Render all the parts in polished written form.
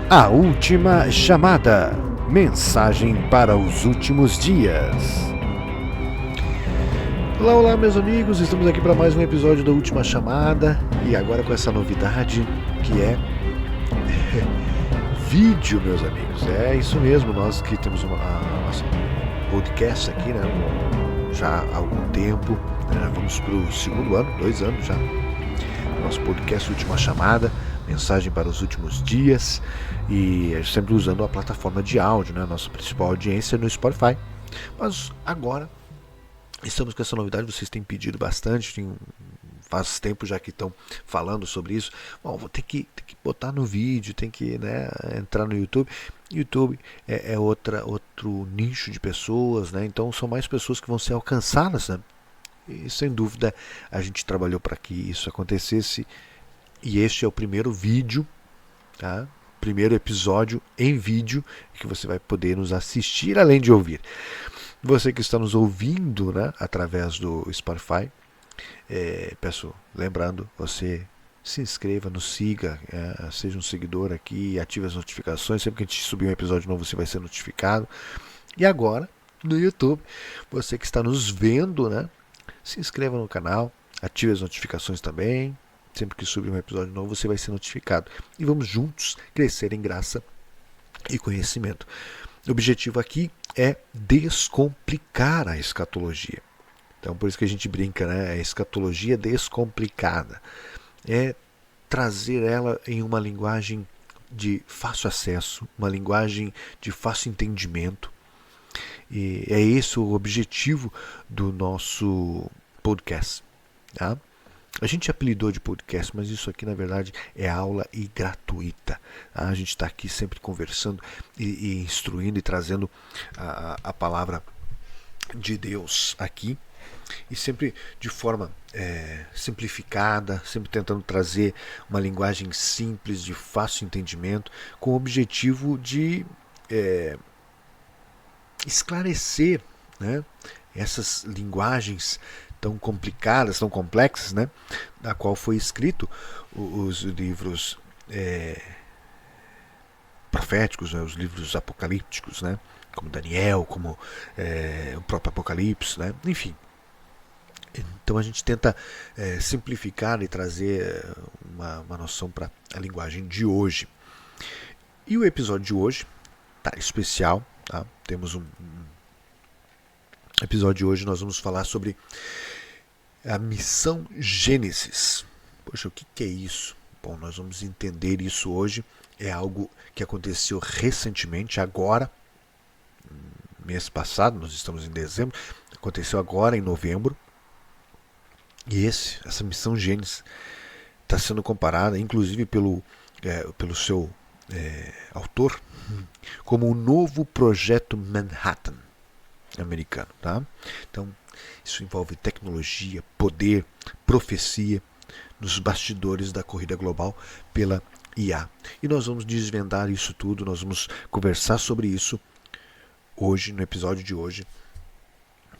A última chamada. Mensagem para os últimos dias. Olá, meus amigos. Estamos aqui para mais um episódio da Última Chamada. E agora com essa novidade que é vídeo, meus amigos. É isso mesmo. Nós que temos nosso podcast aqui, né? Já há algum tempo. Vamos para o segundo ano, 2 anos já. Nosso podcast Última Chamada. Mensagem para os últimos dias, e sempre usando a plataforma de áudio, né? Nossa principal audiência no Spotify. Mas agora estamos com essa novidade, vocês têm pedido bastante, faz tempo já que estão falando sobre isso. Bom, vou ter que botar no vídeo, tem que, né, entrar no YouTube. YouTube é outro nicho de pessoas, né? Então são mais pessoas que vão ser alcançadas, né? E sem dúvida a gente trabalhou para que isso acontecesse. E este é o primeiro vídeo, tá? Primeiro episódio em vídeo que você vai poder nos assistir além de ouvir. Você que está nos ouvindo, né, através do Spotify, lembrando, você se inscreva, nos siga, seja um seguidor aqui, ative as notificações. Sempre que a gente subir um episódio novo você vai ser notificado. E agora, no YouTube, você que está nos vendo, né, se inscreva no canal, ative as notificações também. Sempre que subir um episódio novo, você vai ser notificado. E vamos juntos crescer em graça e conhecimento. O objetivo aqui é descomplicar a escatologia. Então, por isso que a gente brinca, né? A escatologia descomplicada. É trazer ela em uma linguagem de fácil acesso, uma linguagem de fácil entendimento. E é esse o objetivo do nosso podcast, tá? A gente apelidou de podcast, mas isso aqui na verdade é aula e gratuita. A gente está aqui sempre conversando e instruindo e trazendo a palavra de Deus aqui. E sempre de forma simplificada, sempre tentando trazer uma linguagem simples, de fácil entendimento, com o objetivo de esclarecer, né, essas linguagens tão complicadas, tão complexas, né, da qual foi escrito os livros proféticos, né, os livros apocalípticos, né, como Daniel, como o próprio Apocalipse, né, enfim. Então a gente tenta simplificar e trazer uma noção para a linguagem de hoje. E o episódio de hoje tá especial, tá? Temos um episódio de hoje, nós vamos falar sobre a missão Gênesis. Poxa, o que é isso? Bom, nós vamos entender isso hoje. É algo que aconteceu recentemente, agora, mês passado, nós estamos em dezembro, aconteceu agora em novembro. E essa missão Gênesis está sendo comparada, inclusive pelo seu autor, como o novo projeto Manhattan americano, tá? Então, isso envolve tecnologia, poder, profecia nos bastidores da corrida global pela IA. E nós vamos desvendar isso tudo, nós vamos conversar sobre isso hoje, no episódio de hoje,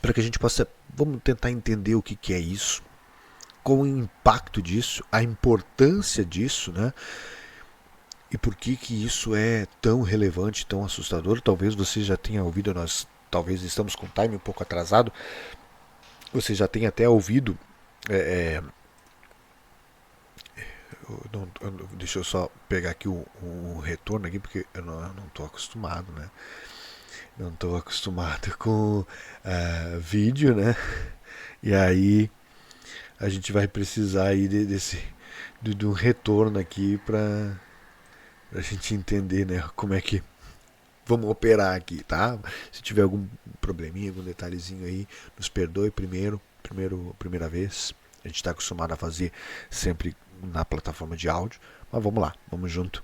para que a gente possa, vamos tentar entender o que é isso, qual o impacto disso, a importância disso, né? E por que isso é tão relevante, tão assustador. Talvez você já tenha ouvido, nós talvez estamos com o time um pouco atrasado, você já tenha até ouvido, deixa eu só pegar aqui um retorno aqui, porque eu não estou acostumado, né? Não estou acostumado com vídeo, né? E aí a gente vai precisar aí de um retorno aqui para a gente entender, né, como é que vamos operar aqui, tá? Se tiver algum probleminha, algum detalhezinho aí, nos perdoe primeira vez. A gente está acostumado a fazer sempre na plataforma de áudio, mas vamos lá, vamos junto.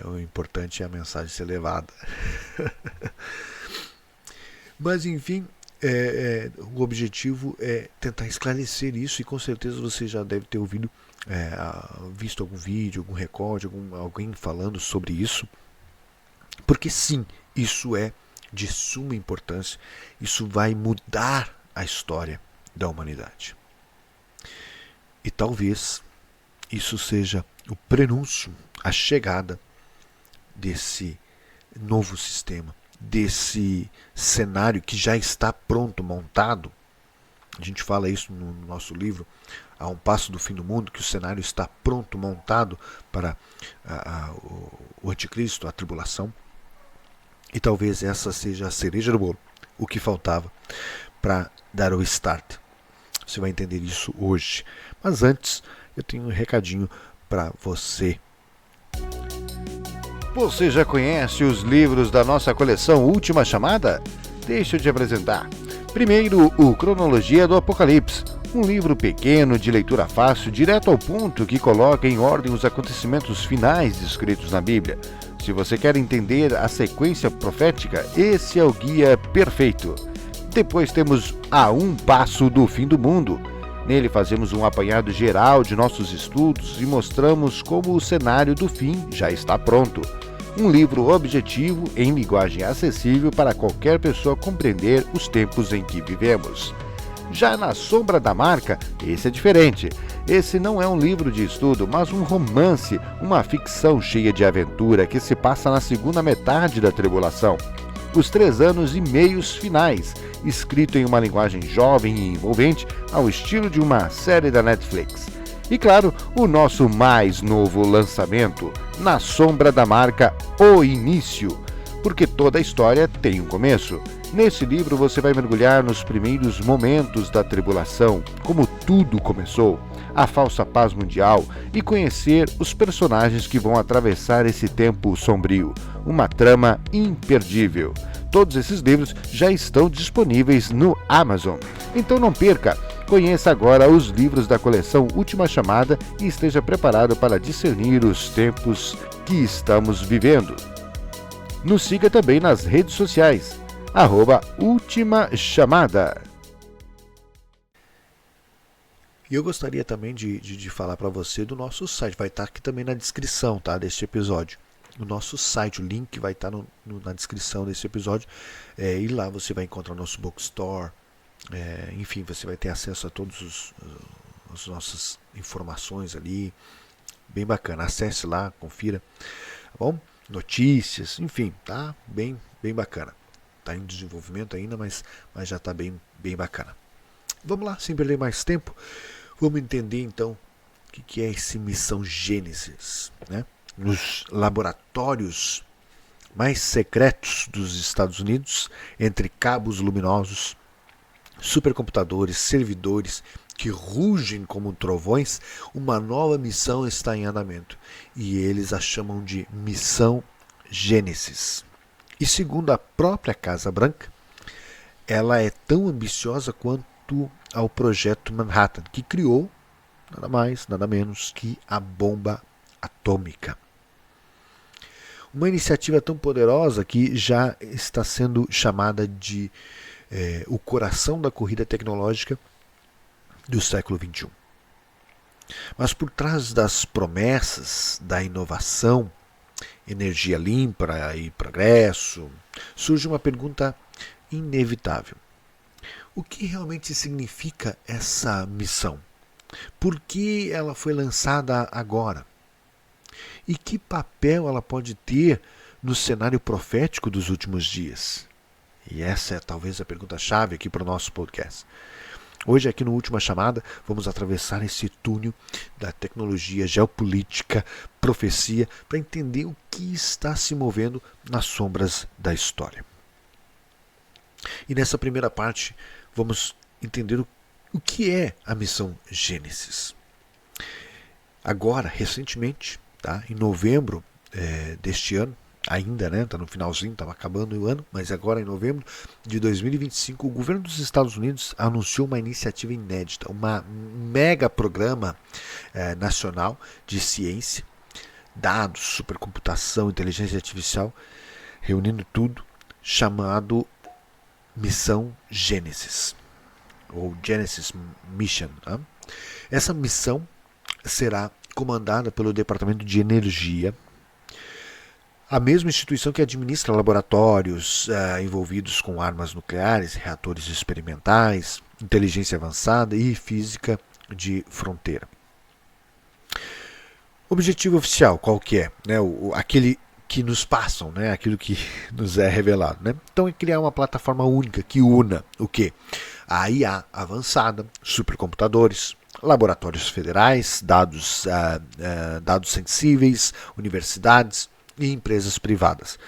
O importante é a mensagem ser levada. Mas enfim, o objetivo é tentar esclarecer isso, e com certeza você já deve ter ouvido, visto algum vídeo, algum recorde, alguém falando sobre isso. Porque sim, isso é de suma importância, isso vai mudar a história da humanidade. E talvez isso seja o prenúncio, a chegada desse novo sistema, desse cenário que já está pronto, montado. A gente fala isso no nosso livro, A um Passo do Fim do Mundo, que o cenário está pronto, montado para o anticristo, a tribulação. E talvez essa seja a cereja do bolo, o que faltava para dar o start. Você vai entender isso hoje. Mas antes, eu tenho um recadinho para você. Você já conhece os livros da nossa coleção Última Chamada? Deixa eu te apresentar. Primeiro, o Cronologia do Apocalipse, um livro pequeno, de leitura fácil, direto ao ponto, que coloca em ordem os acontecimentos finais descritos na Bíblia. Se você quer entender a sequência profética, esse é o guia perfeito. Depois temos A um Passo do Fim do Mundo. Nele fazemos um apanhado geral de nossos estudos e mostramos como o cenário do fim já está pronto. Um livro objetivo em linguagem acessível para qualquer pessoa compreender os tempos em que vivemos. Já Na Sombra da Marca, esse é diferente. Esse não é um livro de estudo, mas um romance, uma ficção cheia de aventura que se passa na segunda metade da tribulação. Os 3 anos e meios finais, escrito em uma linguagem jovem e envolvente, ao estilo de uma série da Netflix. E claro, o nosso mais novo lançamento, Na Sombra da Marca, O Início, porque toda a história tem um começo. Nesse livro você vai mergulhar nos primeiros momentos da tribulação, como tudo começou, a falsa paz mundial, e conhecer os personagens que vão atravessar esse tempo sombrio. Uma trama imperdível. Todos esses livros já estão disponíveis no Amazon. Então não perca! Conheça agora os livros da coleção Última Chamada e esteja preparado para discernir os tempos que estamos vivendo. Nos siga também nas redes sociais, @Última Chamada. E eu gostaria também de falar para você do nosso site, vai estar aqui também na descrição, tá, deste episódio. O nosso site, o link vai estar na descrição desse episódio, e lá você vai encontrar o nosso bookstore, enfim, você vai ter acesso a todas as nossas informações ali, bem bacana, acesse lá, confira, tá bom? Notícias, enfim, tá bem bacana, tá em desenvolvimento ainda, mas já tá bem bacana. Vamos lá, sem perder mais tempo, vamos entender então o que é esse Missão Gênesis, né? Nos laboratórios mais secretos dos Estados Unidos, entre cabos luminosos, supercomputadores, servidores que rugem como trovões, uma nova missão está em andamento e eles a chamam de Missão Gênesis. E segundo a própria Casa Branca, ela é tão ambiciosa quanto ao Projeto Manhattan, que criou nada mais, nada menos que a bomba atômica. Uma iniciativa tão poderosa que já está sendo chamada de o coração da corrida tecnológica do século XXI. Mas por trás das promessas da inovação, energia limpa e progresso, surge uma pergunta inevitável. O que realmente significa essa missão? Por que ela foi lançada agora? E que papel ela pode ter no cenário profético dos últimos dias? E essa é talvez a pergunta-chave aqui para o nosso podcast. Hoje, aqui no Última Chamada, vamos atravessar esse túnel da tecnologia, geopolítica, profecia, para entender o que está se movendo nas sombras da história. E nessa primeira parte, vamos entender o que é a Missão Gênesis. Agora, recentemente, tá, em novembro deste ano, ainda, né, está no finalzinho, estava acabando o ano, mas agora em novembro de 2025, o governo dos Estados Unidos anunciou uma iniciativa inédita, uma mega programa nacional de ciência, dados, supercomputação, inteligência artificial, reunindo tudo, chamado Missão Gênesis, ou Genesis Mission. Né? Essa missão será comandada pelo Departamento de Energia, a mesma instituição que administra laboratórios envolvidos com armas nucleares, reatores experimentais, inteligência avançada e física de fronteira. O objetivo oficial, qual que é? Né? Aquele que nos passam, né? Aquilo que nos é revelado. Né? Então é criar uma plataforma única que una o quê? A IA avançada, supercomputadores, laboratórios federais, dados sensíveis, universidades e empresas privadas.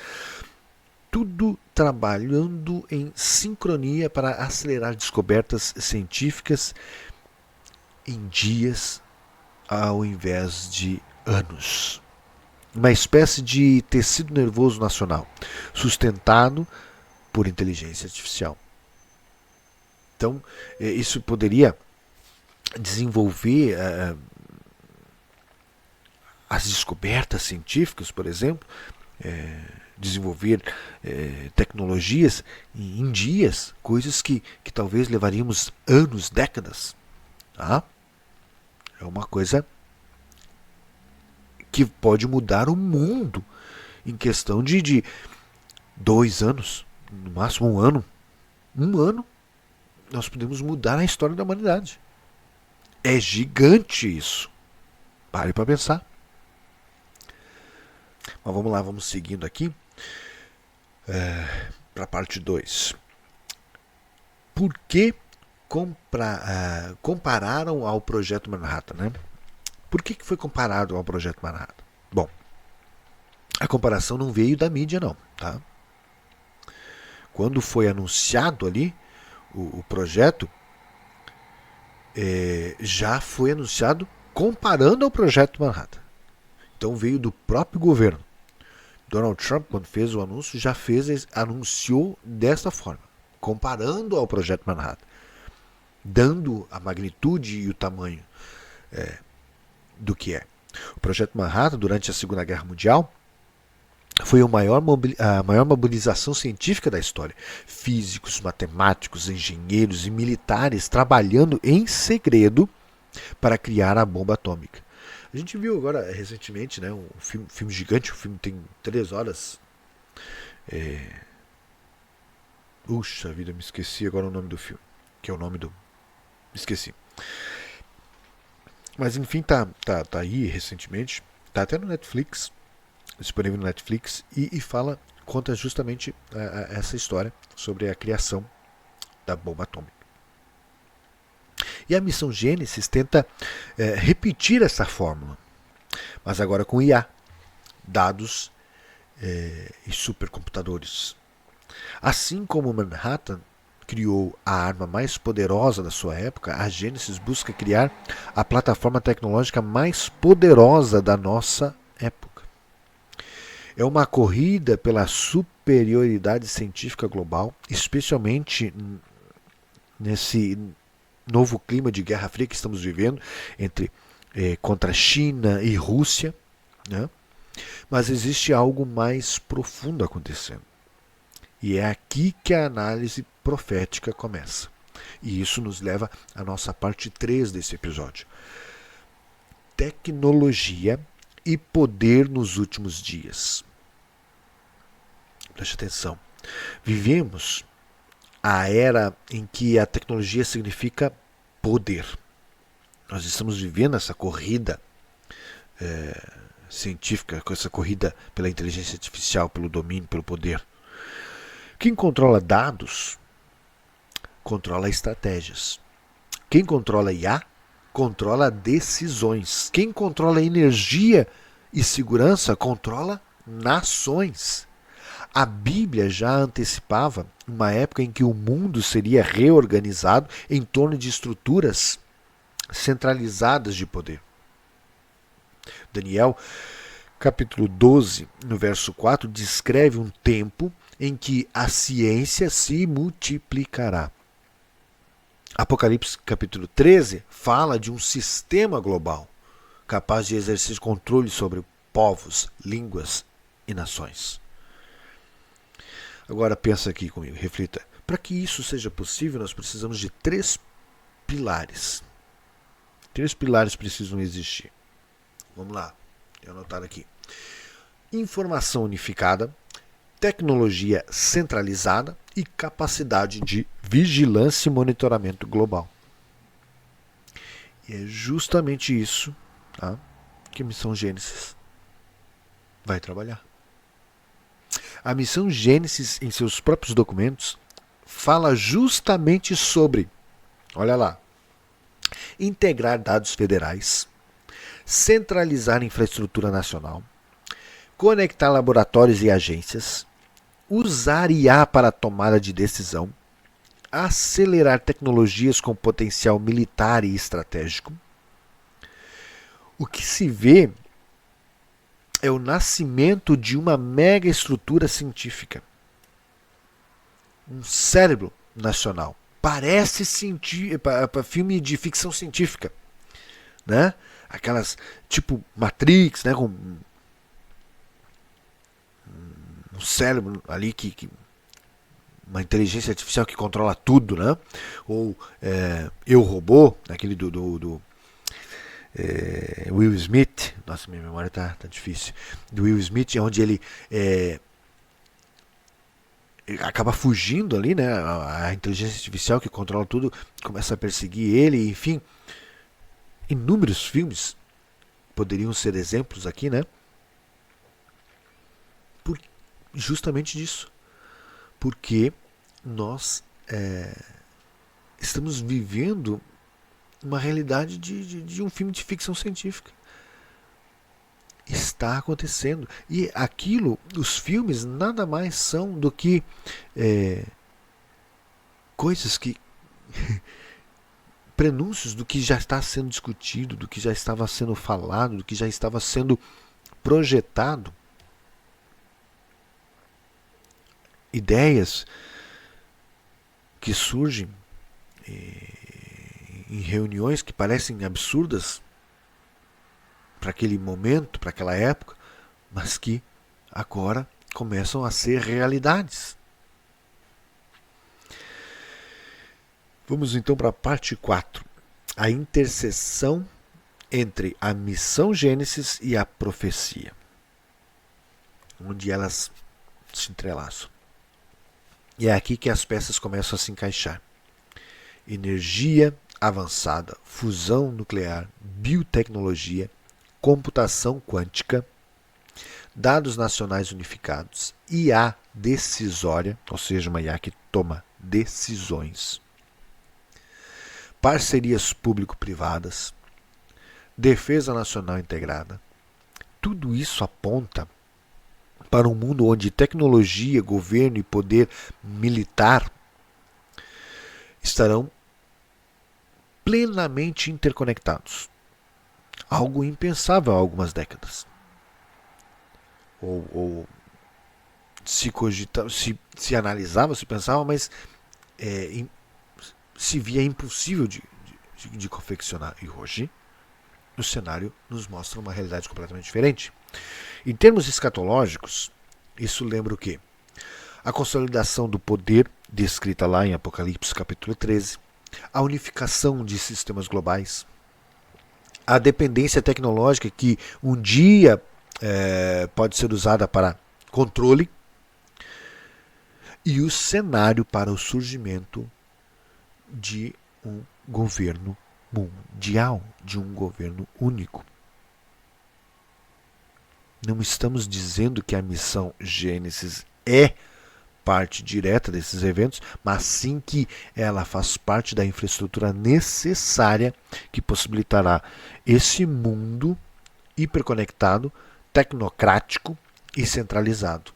Tudo trabalhando em sincronia para acelerar descobertas científicas em dias ao invés de anos. Uma espécie de tecido nervoso nacional, sustentado por inteligência artificial. Então, isso poderia desenvolver as descobertas científicas, por exemplo, desenvolver tecnologias em dias, coisas que talvez levaríamos anos, décadas. Tá? É uma coisa que pode mudar o mundo em questão de 2 anos, no máximo 1 ano. 1 ano, nós podemos mudar a história da humanidade. É gigante isso. Pare para pensar. Mas vamos lá, vamos seguindo aqui para a parte 2. Por que compararam ao Projeto Manhattan? Né? Por que foi comparado ao Projeto Manhattan? Bom, a comparação não veio da mídia, não. Tá? Quando foi anunciado ali o projeto, já foi anunciado comparando ao Projeto Manhattan. Então veio do próprio governo. Donald Trump, quando fez o anúncio, anunciou dessa forma, comparando ao Projeto Manhattan, dando a magnitude e o tamanho do que é. O Projeto Manhattan, durante a Segunda Guerra Mundial, foi a maior mobilização científica da história. Físicos, matemáticos, engenheiros e militares trabalhando em segredo para criar a bomba atômica. A gente viu agora recentemente, né, um filme gigante, o filme tem 3 horas. Puxa vida, me esqueci agora o nome do filme. Que é o nome do. Esqueci. Mas enfim, tá aí recentemente. Tá até no Netflix. Disponível no Netflix. E conta justamente essa história sobre a criação da bomba atômica. E a missão Gênesis tenta repetir essa fórmula, mas agora com IA, dados e supercomputadores. Assim como Manhattan criou a arma mais poderosa da sua época, a Gênesis busca criar a plataforma tecnológica mais poderosa da nossa época. É uma corrida pela superioridade científica global, especialmente nesse novo clima de Guerra Fria que estamos vivendo contra China e Rússia, né? Mas existe algo mais profundo acontecendo. E é aqui que a análise profética começa. E isso nos leva à nossa parte 3 desse episódio. Tecnologia e poder nos últimos dias. Preste atenção. Vivemos a era em que a tecnologia significa poder. Nós estamos vivendo essa corrida científica, essa corrida pela inteligência artificial, pelo domínio, pelo poder. Quem controla dados, controla estratégias. Quem controla IA, controla decisões. Quem controla energia e segurança, controla nações. A Bíblia já antecipava uma época em que o mundo seria reorganizado em torno de estruturas centralizadas de poder. Daniel, capítulo 12, no verso 4, descreve um tempo em que a ciência se multiplicará. Apocalipse, capítulo 13, fala de um sistema global capaz de exercer controle sobre povos, línguas e nações. Agora pensa aqui comigo, reflita. Para que isso seja possível, nós precisamos de 3 pilares. 3 pilares precisam existir. Vamos lá, eu anotar aqui. Informação unificada, tecnologia centralizada e capacidade de vigilância e monitoramento global. E é justamente isso, tá, que a missão Gênesis vai trabalhar. A missão Gênesis, em seus próprios documentos, fala justamente sobre, olha lá, integrar dados federais, centralizar infraestrutura nacional, conectar laboratórios e agências, usar IA para a tomada de decisão, acelerar tecnologias com potencial militar e estratégico. O que se vê é o nascimento de uma mega estrutura científica. Um cérebro nacional. Parece filme de ficção científica, né? Aquelas tipo Matrix, né? Com um cérebro ali que uma inteligência artificial que controla tudo, né? Ou Eu Robô, aquele do Will Smith. Nossa, minha memória tá difícil. Do Will Smith, onde ele acaba fugindo ali, né? A inteligência artificial que controla tudo começa a perseguir ele, enfim. Inúmeros filmes poderiam ser exemplos aqui, né? Justamente disso. Porque nós estamos vivendo uma realidade de um filme de ficção científica. Está acontecendo. E aquilo, os filmes, nada mais são do que coisas que prenúncios do que já está sendo discutido, do que já estava sendo falado, do que já estava sendo projetado. Ideias que surgem em reuniões que parecem absurdas para aquele momento, para aquela época, mas que agora começam a ser realidades. Vamos então para a parte 4. A interseção entre a missão Gênesis e a profecia, onde elas se entrelaçam. E é aqui que as peças começam a se encaixar. Energia avançada, fusão nuclear, biotecnologia, computação quântica, dados nacionais unificados, IA decisória, ou seja, uma IA que toma decisões, parcerias público-privadas, defesa nacional integrada. Tudo isso aponta para um mundo onde tecnologia, governo e poder militar estarão plenamente interconectados. Algo impensável há algumas décadas. Ou se cogitava, se analisava, se pensava, mas se via impossível de confeccionar. E hoje o cenário nos mostra uma realidade completamente diferente. Em termos escatológicos, isso lembra o quê? A consolidação do poder, descrita lá em Apocalipse capítulo 13, a unificação de sistemas globais, a dependência tecnológica que um dia pode ser usada para controle, e o cenário para o surgimento de um governo mundial, de um governo único. Não estamos dizendo que a missão Gênesis é parte direta desses eventos, mas sim que ela faz parte da infraestrutura necessária que possibilitará esse mundo hiperconectado, tecnocrático e centralizado.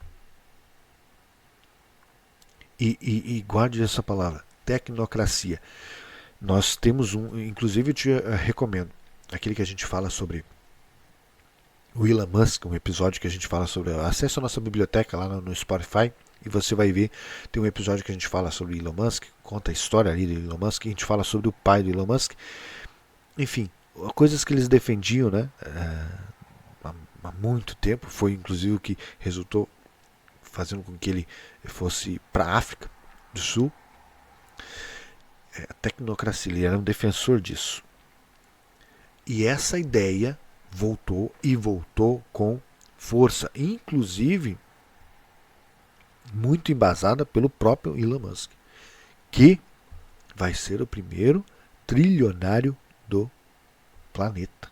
E guarde essa palavra, tecnocracia. Nós temos inclusive eu te recomendo, aquele que a gente fala sobre o Elon Musk, um episódio que a gente fala sobre, acesse a nossa biblioteca lá no Spotify e você vai ver, tem um episódio que a gente fala sobre Elon Musk, conta a história ali do Elon Musk, e a gente fala sobre o pai do Elon Musk, enfim, coisas que eles defendiam, né, há muito tempo, foi inclusive o que resultou fazendo com que ele fosse para a África do Sul. A tecnocracia, ele era um defensor disso. E essa ideia voltou e voltou com força, inclusive muito embasada pelo próprio Elon Musk, que vai ser o primeiro trilionário do planeta.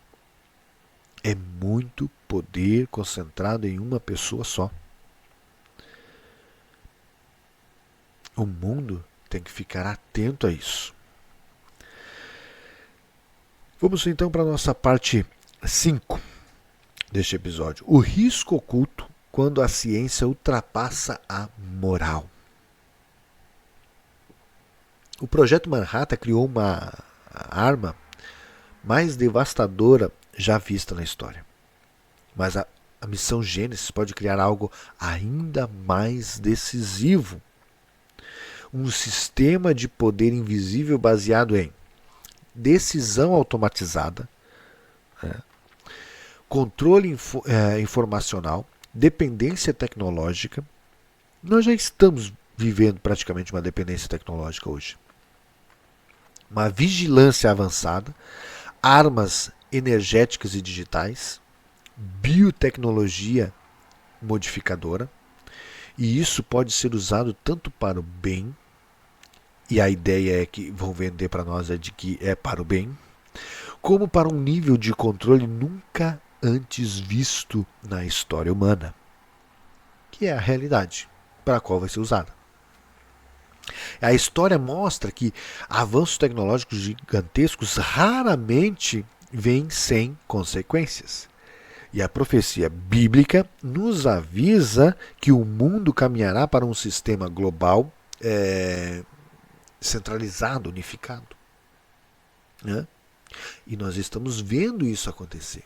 É muito poder concentrado em uma pessoa só. O mundo tem que ficar atento a isso. Vamos então para a nossa parte 5 deste episódio. O risco oculto quando a ciência ultrapassa a moral. O Projeto Manhattan criou uma arma mais devastadora já vista na história. Mas a missão Gênesis pode criar algo ainda mais decisivo. Um sistema de poder invisível baseado em decisão automatizada, controle informacional, dependência tecnológica. Nós já estamos vivendo praticamente uma dependência tecnológica hoje. Uma vigilância avançada, armas energéticas e digitais, biotecnologia modificadora, e isso pode ser usado tanto para o bem, e a ideia é que vão vender para nós é de que é para o bem, como para um nível de controle nunca antes visto na história humana, que é a realidade para a qual vai ser usada. A história mostra que avanços tecnológicos gigantescos raramente vêm sem consequências. E a profecia bíblica nos avisa que o mundo caminhará para um sistema global centralizado, unificado. Né? E nós estamos vendo isso acontecer.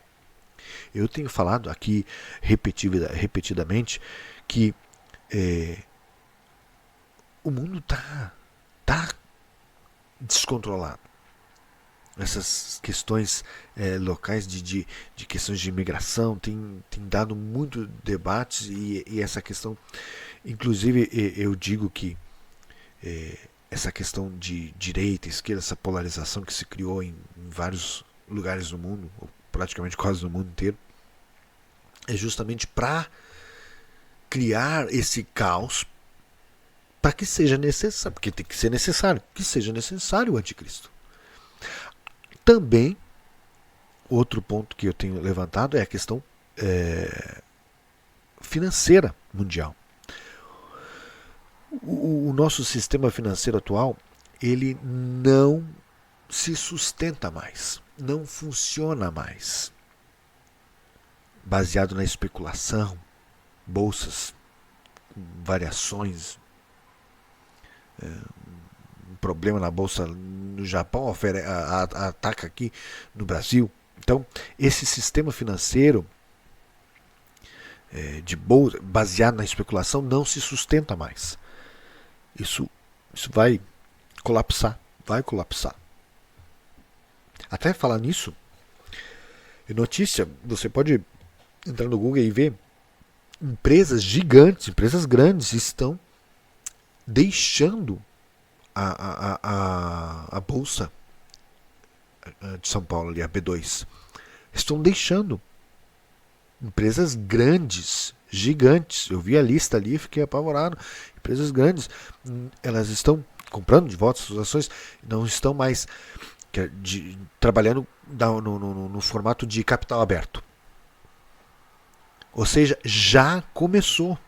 Eu tenho falado aqui repetidamente que o mundo está descontrolado. Essas questões locais de questões de imigração tem dado muito debates e essa questão, inclusive eu digo que essa questão de direita e esquerda, essa polarização que se criou em vários lugares do mundo, ou praticamente quase no mundo inteiro, é justamente para criar esse caos para que seja necessário, porque tem que ser necessário, que seja necessário o anticristo. Também, outro ponto que eu tenho levantado é a questão financeira mundial. O nosso sistema financeiro atual, ele não se sustenta mais, não funciona mais. Baseado na especulação, bolsas, variações, um problema na bolsa no Japão ataca aqui no Brasil. Então, esse sistema financeiro de bolsa baseado na especulação não se sustenta mais. Isso vai colapsar, Até falar nisso, notícia, você pode entrar no Google e ver empresas gigantes, empresas grandes estão deixando a Bolsa de São Paulo, ali, a B2. Estão deixando. Empresas grandes, gigantes. Eu vi a lista ali e fiquei apavorado. Empresas grandes, elas estão comprando de volta suas ações, não estão mais trabalhando no formato de capital aberto. Ou seja, já começou.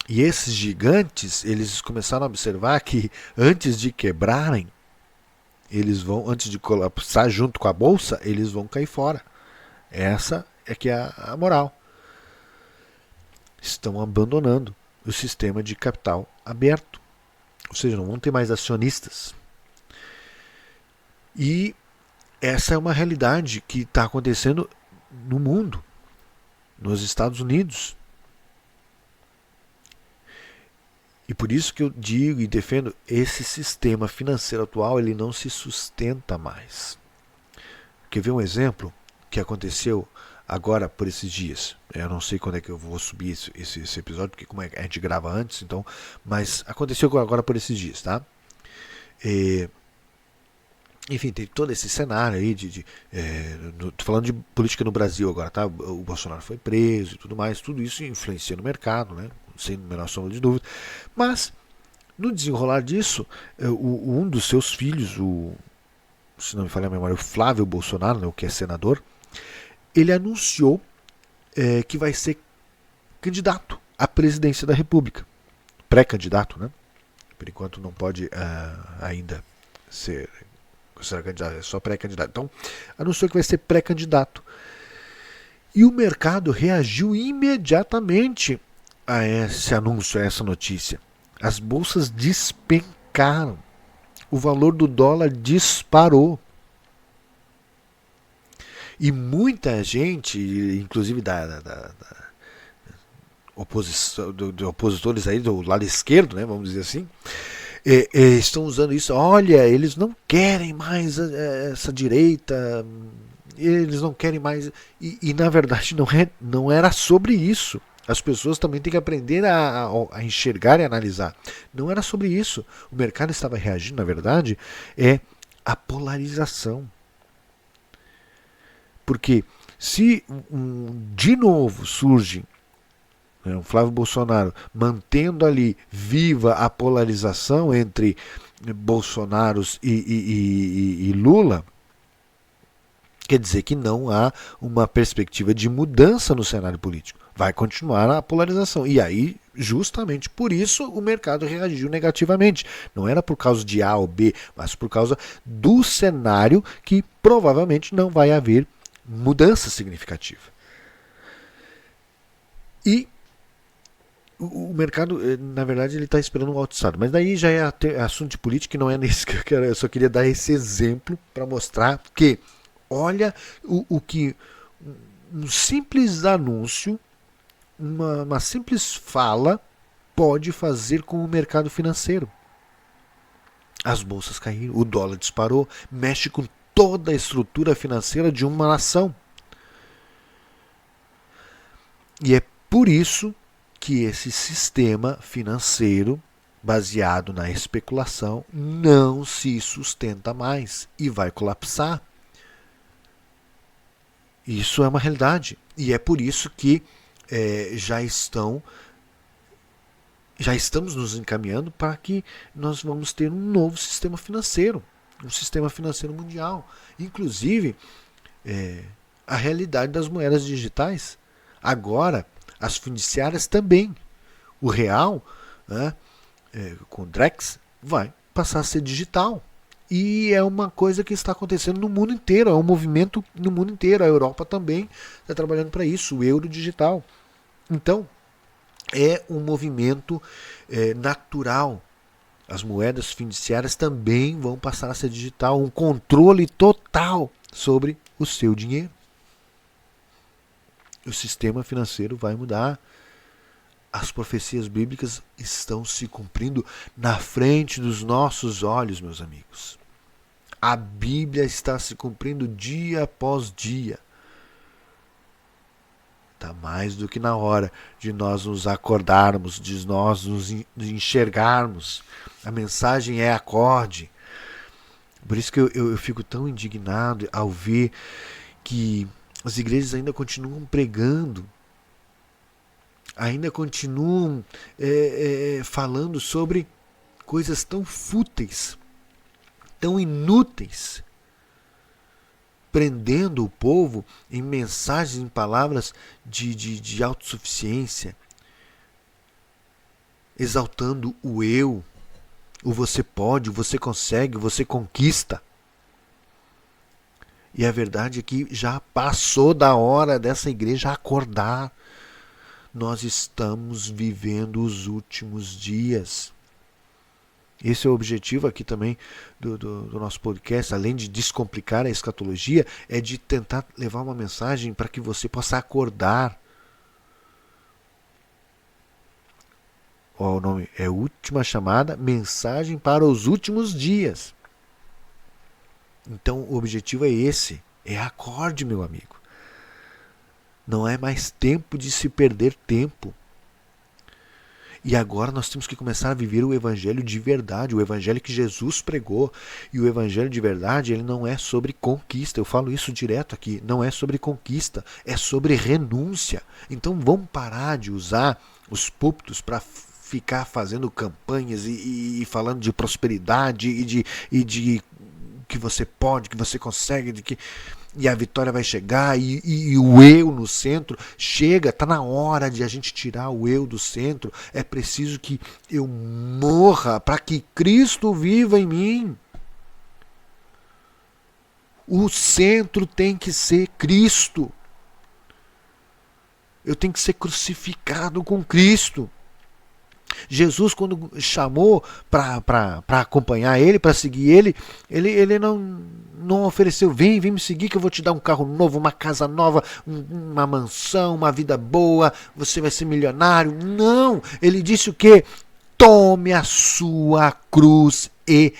E esses gigantes, eles começaram a observar que antes de quebrarem, antes de colapsar junto com a bolsa, eles vão cair fora. Essa é que é a moral. Estão abandonando o sistema de capital aberto. Ou seja, não vão ter mais acionistas. E essa é uma realidade que está acontecendo no mundo, nos Estados Unidos. E por isso que eu digo e defendo, esse sistema financeiro atual, ele não se sustenta mais. Quer ver um exemplo que aconteceu agora por esses dias? Eu não sei quando é que eu vou subir esse episódio, porque como a gente grava antes, então, mas aconteceu agora por esses dias, tá? Enfim, tem todo esse cenário aí tô falando de política no Brasil agora, tá? O Bolsonaro foi preso e tudo mais, tudo isso influencia no mercado, né? Sem menor sombra de dúvida. Mas, no desenrolar disso, um dos seus filhos, se não me falha a memória, o Flávio Bolsonaro, né, o que é senador, ele anunciou que vai ser candidato à presidência da República. Pré-candidato, né? Por enquanto não pode ainda ser candidato, é só pré-candidato. Então, anunciou que vai ser pré-candidato. E o mercado reagiu imediatamente a esse anúncio, a essa notícia. As bolsas despencaram. O valor do dólar disparou. E muita gente, inclusive da oposição, de opositores aí do lado esquerdo, né, vamos dizer assim, estão usando isso. Olha, eles não querem mais essa direita, eles não querem mais. E na verdade não era sobre isso. As pessoas também têm que aprender a enxergar e analisar. Não era sobre isso. O mercado estava reagindo, na verdade, a polarização. Porque se de novo surge o Flávio Bolsonaro mantendo ali viva a polarização entre Bolsonaros e Lula, quer dizer que não há uma perspectiva de mudança no cenário político. Vai continuar a polarização. E aí, justamente por isso, o mercado reagiu negativamente. Não era por causa de A ou B, mas por causa do cenário que provavelmente não vai haver mudança significativa. E o mercado, na verdade, ele está esperando um outsider. Mas daí já é assunto de política, que não é nesse que eu quero. Eu só queria dar esse exemplo para mostrar que, olha, o que um simples anúncio, uma simples fala pode fazer com o mercado financeiro. As bolsas caíram, o dólar disparou, mexe com toda a estrutura financeira de uma nação. E é por isso que esse sistema financeiro baseado na especulação não se sustenta mais e vai colapsar. Isso é uma realidade. E é por isso que já estamos nos encaminhando para que nós vamos ter um novo sistema financeiro, um sistema financeiro mundial. Inclusive, a realidade das moedas digitais. Agora, as fiduciárias também. O real, com o Drex, vai passar a ser digital. E é uma coisa que está acontecendo no mundo inteiro, é um movimento no mundo inteiro. A Europa também está trabalhando para isso, o euro digital. Então, é um movimento natural. As moedas fiduciárias também vão passar a ser digital, um controle total sobre o seu dinheiro. O sistema financeiro vai mudar. As profecias bíblicas estão se cumprindo na frente dos nossos olhos, meus amigos. A Bíblia está se cumprindo dia após dia. Está mais do que na hora de nós nos acordarmos, de nós nos enxergarmos. A mensagem é acorde. Por isso que eu fico tão indignado ao ver que as igrejas ainda continuam pregando, ainda continuam falando sobre coisas tão fúteis, tão inúteis, prendendo o povo em mensagens, em palavras de autossuficiência, exaltando o eu, o você pode, o você consegue, o você conquista. E a verdade é que já passou da hora dessa igreja acordar. Nós estamos vivendo os últimos dias. Esse é o objetivo aqui também do nosso podcast, além de descomplicar a escatologia, é de tentar levar uma mensagem para que você possa acordar. O nome é Última Chamada, Mensagem para os Últimos Dias. Então o objetivo é esse, é acorde, meu amigo. Não é mais tempo de se perder tempo. E agora nós temos que começar a viver o evangelho de verdade, o evangelho que Jesus pregou. E o evangelho de verdade, ele não é sobre conquista. Eu falo isso direto aqui. Não é sobre conquista, é sobre renúncia. Então vamos parar de usar os púlpitos para ficar fazendo campanhas e falando de prosperidade e de que você pode, que você consegue, de que e a vitória vai chegar, e o eu no centro chega. Está na hora de a gente tirar o eu do centro. É preciso que eu morra para que Cristo viva em mim. O centro tem que ser Cristo. Eu tenho que ser crucificado com Cristo. Jesus, quando chamou para acompanhar ele, para seguir ele não ofereceu: vem me seguir que eu vou te dar um carro novo, uma casa nova, uma mansão, uma vida boa, você vai ser milionário. Não, ele disse o quê? Tome a sua cruz e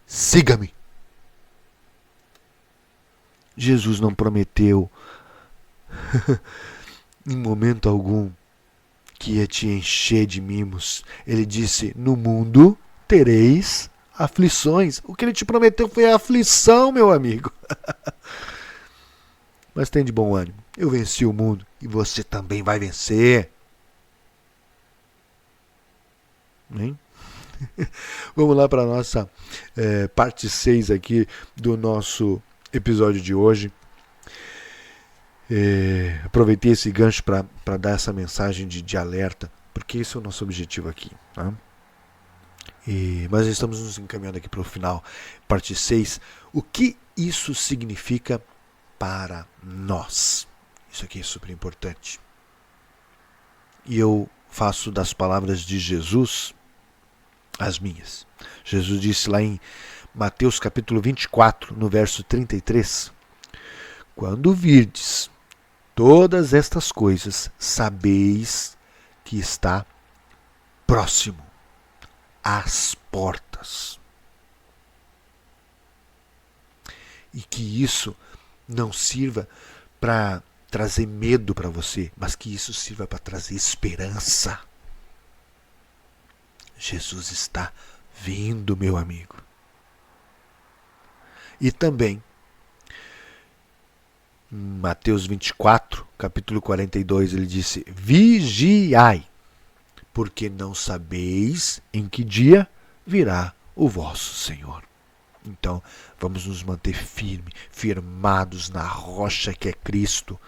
siga-me. Jesus não prometeu em momento algum que ia te encher de mimos. Ele disse: no mundo tereis aflições. O que ele te prometeu foi a aflição, meu amigo. Mas tem de bom ânimo. Eu venci o mundo e você também vai vencer. Hein? Vamos lá para a nossa parte 6 aqui do nosso episódio de hoje. Aproveitei esse gancho para dar essa mensagem de alerta, porque esse é o nosso objetivo aqui. Tá? Mas estamos nos encaminhando aqui para o final, parte 6. O que isso significa para nós? Isso aqui é super importante. E eu faço das palavras de Jesus as minhas. Jesus disse lá em Mateus capítulo 24, no verso 33, quando virdes todas estas coisas, sabeis que está próximo, às portas. E que isso não sirva para trazer medo para você, mas que isso sirva para trazer esperança. Jesus está vindo, meu amigo. E também Mateus 24, capítulo 42, ele disse: vigiai, porque não sabeis em que dia virá o vosso Senhor. Então, vamos nos manter firmados na rocha que é Cristo.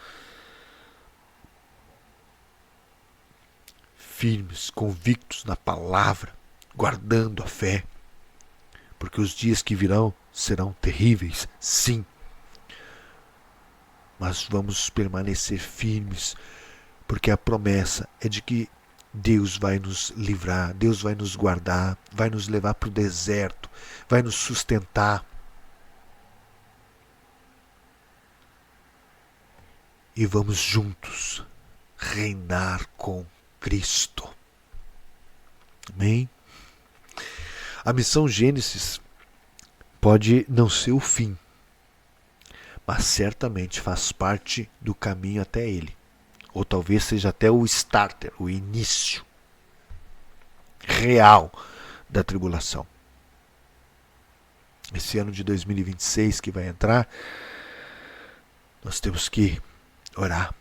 Firmes, convictos na palavra, guardando a fé. Porque os dias que virão serão terríveis, sim. Mas vamos permanecer firmes, porque a promessa é de que Deus vai nos livrar, Deus vai nos guardar, vai nos levar para o deserto, vai nos sustentar. E vamos juntos reinar com Cristo. Amém? A missão Gênesis pode não ser o fim, mas certamente faz parte do caminho até ele. Ou talvez seja até o starter, o início real da tribulação. Esse ano de 2026 que vai entrar, nós temos que orar.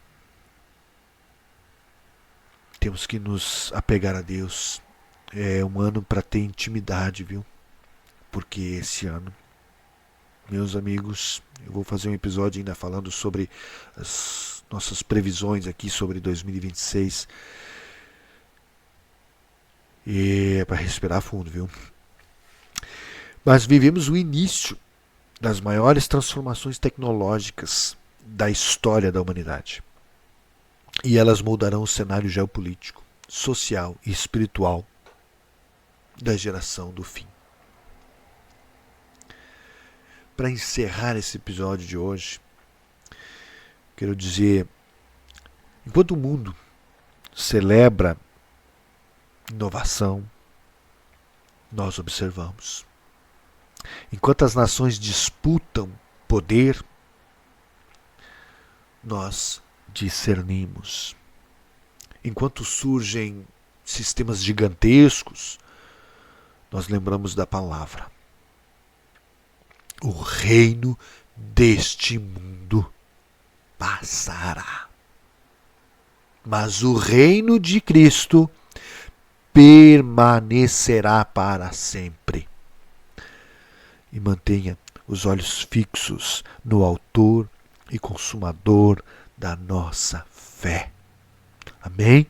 Temos que nos apegar a Deus. É um ano para ter intimidade, viu? Porque esse ano, meus amigos, eu vou fazer um episódio ainda falando sobre as nossas previsões aqui sobre 2026. E é para respirar fundo, viu? Mas vivemos o início das maiores transformações tecnológicas da história da humanidade. E elas moldarão o cenário geopolítico, social e espiritual da geração do fim. Para encerrar esse episódio de hoje, quero dizer, enquanto o mundo celebra inovação, nós observamos. Enquanto as nações disputam poder, nós discernimos. Enquanto surgem sistemas gigantescos, nós lembramos da palavra. O reino deste mundo passará, mas o reino de Cristo permanecerá para sempre. E mantenha os olhos fixos no autor e consumador da nossa fé. Amém?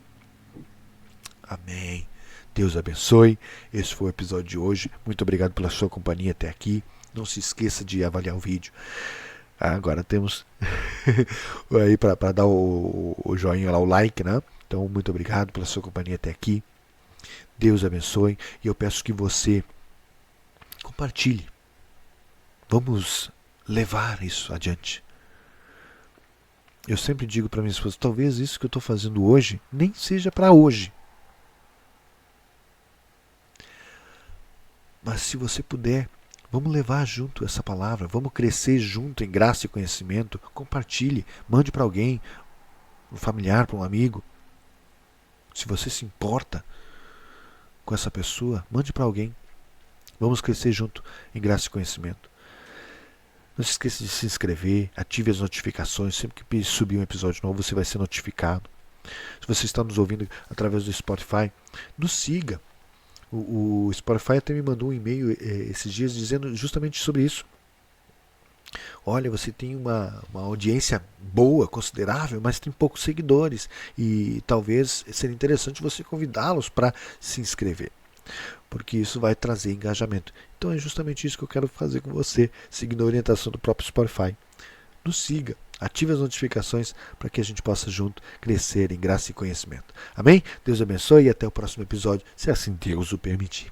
Amém. Deus abençoe. Esse foi o episódio de hoje. Muito obrigado pela sua companhia até aqui. Não se esqueça de avaliar o vídeo. Agora temos aí para dar o joinha lá, o like, né? Então, muito obrigado pela sua companhia até aqui. Deus abençoe. E eu peço que você compartilhe. Vamos levar isso adiante. Eu sempre digo para minha esposa, talvez isso que eu estou fazendo hoje nem seja para hoje. Mas se você puder, vamos levar junto essa palavra, vamos crescer junto em graça e conhecimento. Compartilhe, mande para alguém, um familiar, para um amigo. Se você se importa com essa pessoa, mande para alguém. Vamos crescer junto em graça e conhecimento. Não se esqueça de se inscrever, ative as notificações. Sempre que subir um episódio novo, você vai ser notificado. Se você está nos ouvindo através do Spotify, nos siga. O Spotify até me mandou um e-mail esses dias dizendo justamente sobre isso. Olha, você tem uma audiência boa, considerável, mas tem poucos seguidores. E talvez seria interessante você convidá-los para se inscrever, porque isso vai trazer engajamento. Então é justamente isso que eu quero fazer com você, seguindo a orientação do próprio Spotify. Nos siga, ative as notificações para que a gente possa junto crescer em graça e conhecimento. Amém? Deus abençoe e até o próximo episódio, se assim Deus o permitir.